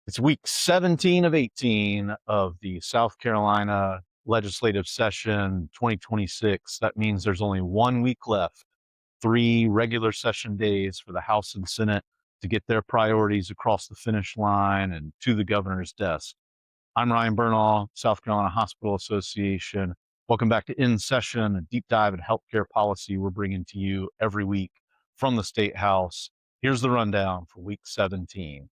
It's week 17 of 18 of the South Carolina legislative session 2026. That means there's only 1 week left, 3 regular session days for the House and Senate to get their priorities across the finish line and to the governor's desk. I'm Ryan Bernal, South Carolina Hospital Association. Welcome back to In Session, a deep dive in healthcare policy we're bringing to you every week from the State House. Here's the rundown for week 17.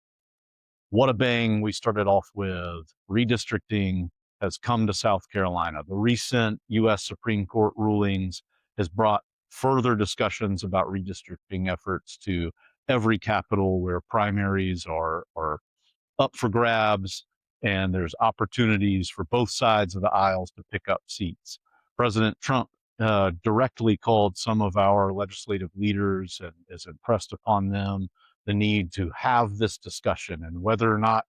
What a bang we started off with. Redistricting has come to South Carolina. The recent U.S. Supreme Court rulings has brought further discussions about redistricting efforts to every capital where primaries are up for grabs and there's opportunities for both sides of the aisles to pick up seats. President Trump directly called some of our legislative leaders and has impressed upon them the need to have this discussion. And whether or not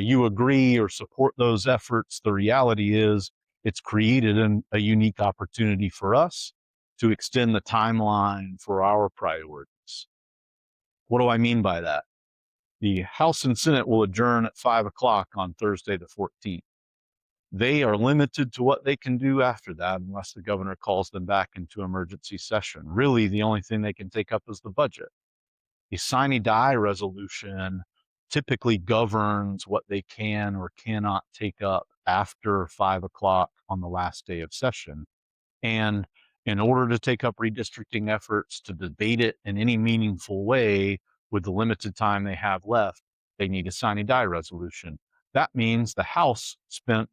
you agree or support those efforts, the reality is it's created a unique opportunity for us to extend the timeline for our priorities. What do I mean by that? The House and Senate will adjourn at 5 o'clock on Thursday, the 14th. They are limited to what they can do after that unless the governor calls them back into emergency session. Really, the only thing they can take up is the budget. A sine die resolution typically governs what they can or cannot take up after 5 o'clock on the last day of session. And in order to take up redistricting efforts, to debate it in any meaningful way with the limited time they have left, they need a sine die resolution. That means the House spent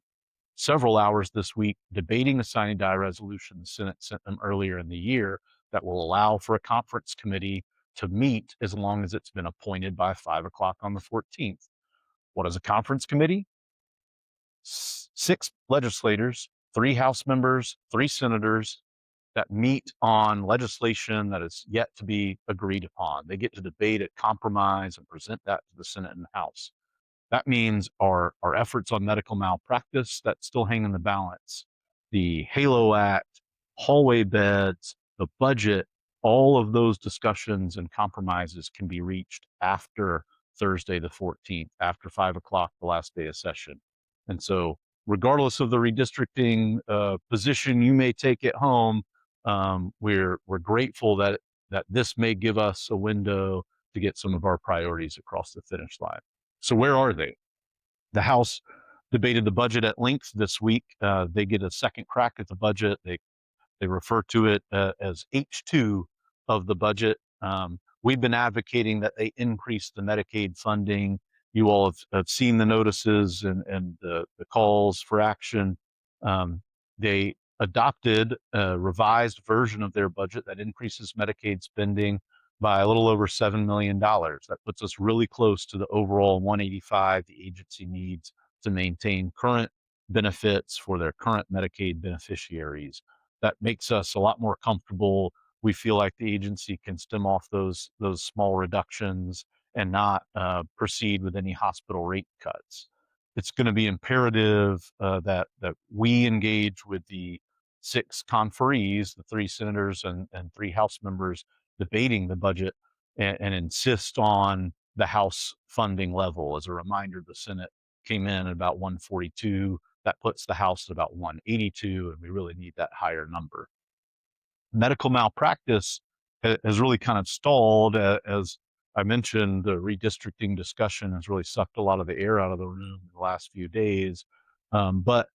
several hours this week debating a sine die resolution the Senate sent them earlier in the year that will allow for a conference committee to meet as long as it's been appointed by 5 o'clock on the 14th. What is a conference committee? 6 legislators, 3 House members, 3 senators that meet on legislation that is yet to be agreed upon. They get to debate it, compromise, and present that to the Senate and the House. That means our efforts on medical malpractice that still hang in the balance, the HALO Act, hallway beds, the budget, all of those discussions and compromises can be reached after Thursday the 14th, after 5 o'clock, the last day of session. And so regardless of the redistricting position you may take at home, we're grateful that this may give us a window to get some of our priorities across the finish line. So where are they? The House debated the budget at length this week. They get a second crack at the budget. They refer to it as H2 of the budget. We've been advocating that they increase the Medicaid funding. You all have seen the notices and the calls for action. They adopted a revised version of their budget that increases Medicaid spending by a little over $7 million. That puts us really close to the overall 185 the agency needs to maintain current benefits for their current Medicaid beneficiaries. That makes us a lot more comfortable. We feel like the agency can stem off those small reductions and not proceed with any hospital rate cuts. It's going to be imperative that we engage with the 6 conferees, the 3 senators and 3 House members debating the budget, and insist on the House funding level. As a reminder, the Senate came in at about 142. That puts the House at about 182, and we really need that higher number. Medical malpractice has really kind of stalled. As I mentioned, the redistricting discussion has really sucked a lot of the air out of the room in the last few days. But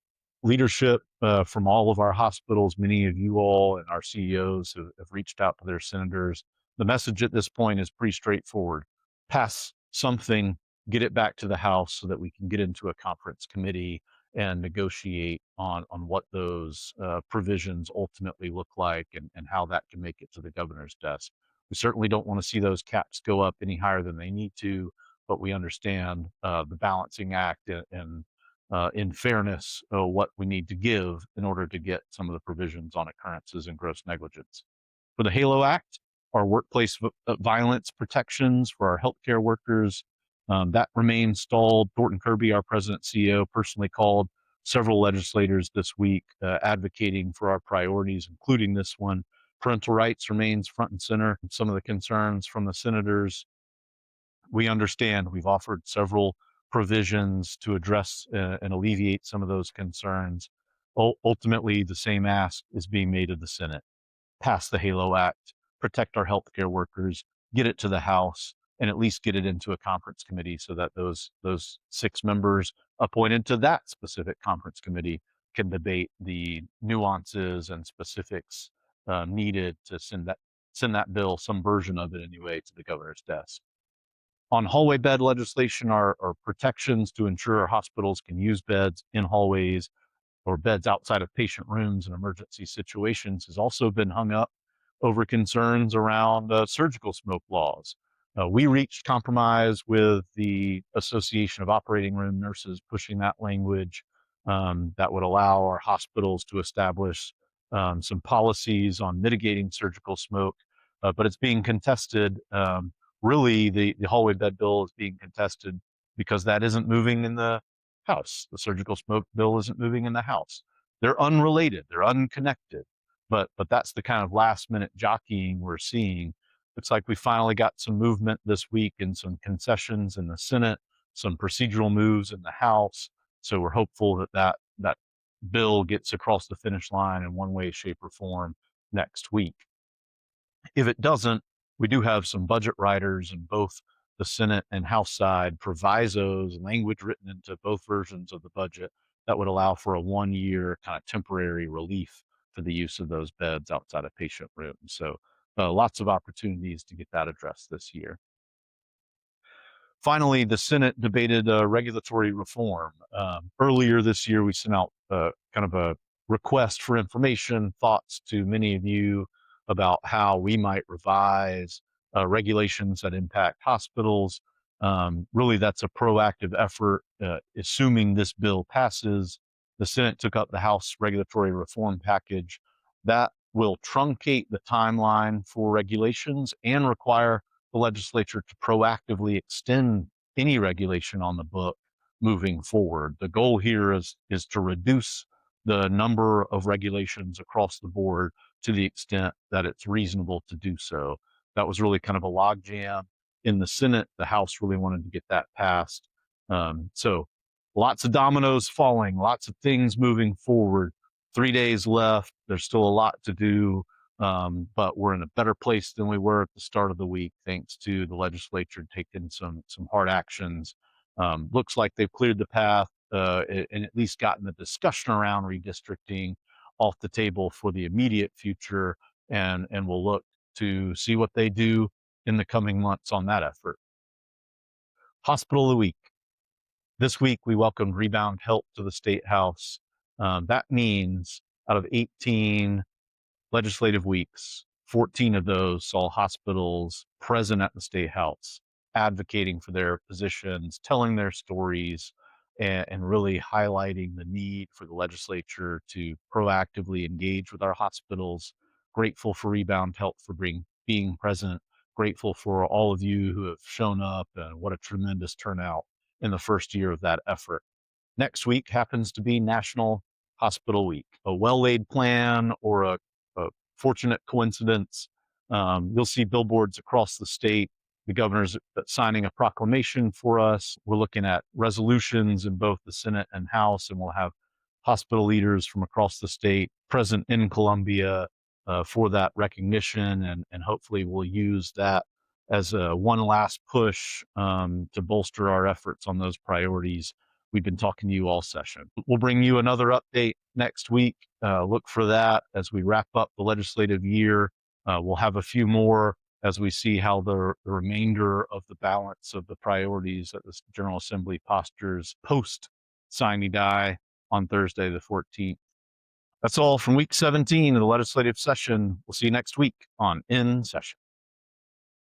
leadership from all of our hospitals, many of you all and our CEOs have reached out to their senators. The message at this point is pretty straightforward. Pass something, get it back to the House so that we can get into a conference committee and negotiate on what those provisions ultimately look like and how that can make it to the governor's desk. We certainly don't want to see those caps go up any higher than they need to, but we understand the balancing act and in fairness, what we need to give in order to get some of the provisions on occurrences and gross negligence. For the HALO Act, our workplace violence protections for our healthcare workers, that remains stalled. Thornton Kirby, our president CEO, personally called several legislators this week advocating for our priorities, including this one. Parental rights remains front and center. Some of the concerns from the senators, we understand. We've offered several provisions to address and alleviate some of those concerns. Ultimately, the same ask is being made of the Senate. Pass the HALO Act, protect our healthcare workers, get it to the House, and at least get it into a conference committee so that those 6 members appointed to that specific conference committee can debate the nuances and specifics needed to send that bill, some version of it anyway, to the governor's desk. On hallway bed legislation are protections to ensure our hospitals can use beds in hallways or beds outside of patient rooms in emergency situations has also been hung up over concerns around surgical smoke laws. We reached compromise with the Association of Operating Room Nurses, pushing that language that would allow our hospitals to establish some policies on mitigating surgical smoke, but it's being contested. Really, the hallway bed bill is being contested because that isn't moving in the House. The surgical smoke bill isn't moving in the House. They're unrelated. They're unconnected. But that's the kind of last minute jockeying we're seeing. Looks like we finally got some movement this week and some concessions in the Senate, some procedural moves in the House. So we're hopeful that bill gets across the finish line in one way, shape, or form next week. If it doesn't, we do have some budget riders in both the Senate and House side, provisos, language written into both versions of the budget that would allow for a 1-year kind of temporary relief for the use of those beds outside of patient rooms. So lots of opportunities to get that addressed this year. Finally, the Senate debated regulatory reform. Earlier this year, we sent out kind of a request for information, thoughts to many of you about how we might revise regulations that impact hospitals. Really, that's a proactive effort. Assuming this bill passes, the Senate took up the House regulatory reform package. That will truncate the timeline for regulations and require the legislature to proactively extend any regulation on the book moving forward. The goal here is to reduce the number of regulations across the board to the extent that it's reasonable to do so. That was really kind of a logjam in the Senate. The House really wanted to get that passed. So lots of dominoes falling, lots of things moving forward. 3 days left. There's still a lot to do. But we're in a better place than we were at the start of the week, thanks to the legislature taking some hard actions. Looks like they've cleared the path and at least gotten the discussion around redistricting off the table for the immediate future, and we'll look to see what they do in the coming months on that effort. Hospital of the week. This week, we welcomed Rebound Health to the State House. That means out of 18 legislative weeks, 14 of those saw hospitals present at the State House, advocating for their positions, telling their stories, and really highlighting the need for the legislature to proactively engage with our hospitals. Grateful for Rebound Health for being present. Grateful for all of you who have shown up, and what a tremendous turnout in the first year of that effort. Next week happens to be National Hospital Week. A well-laid plan or a fortunate coincidence. You'll see billboards across the state. The governor's signing a proclamation for us. We're looking at resolutions in both the Senate and House, and we'll have hospital leaders from across the state present in Columbia for that recognition, and hopefully we'll use that as one last push to bolster our efforts on those priorities we've been talking to you all session. We'll bring you another update next week. Look for that as we wrap up the legislative year. We'll have a few more as we see how the remainder of the balance of the priorities that the General Assembly postures post sine die on Thursday, the 14th. That's all from week 17 of the legislative session. We'll see you next week on In Session.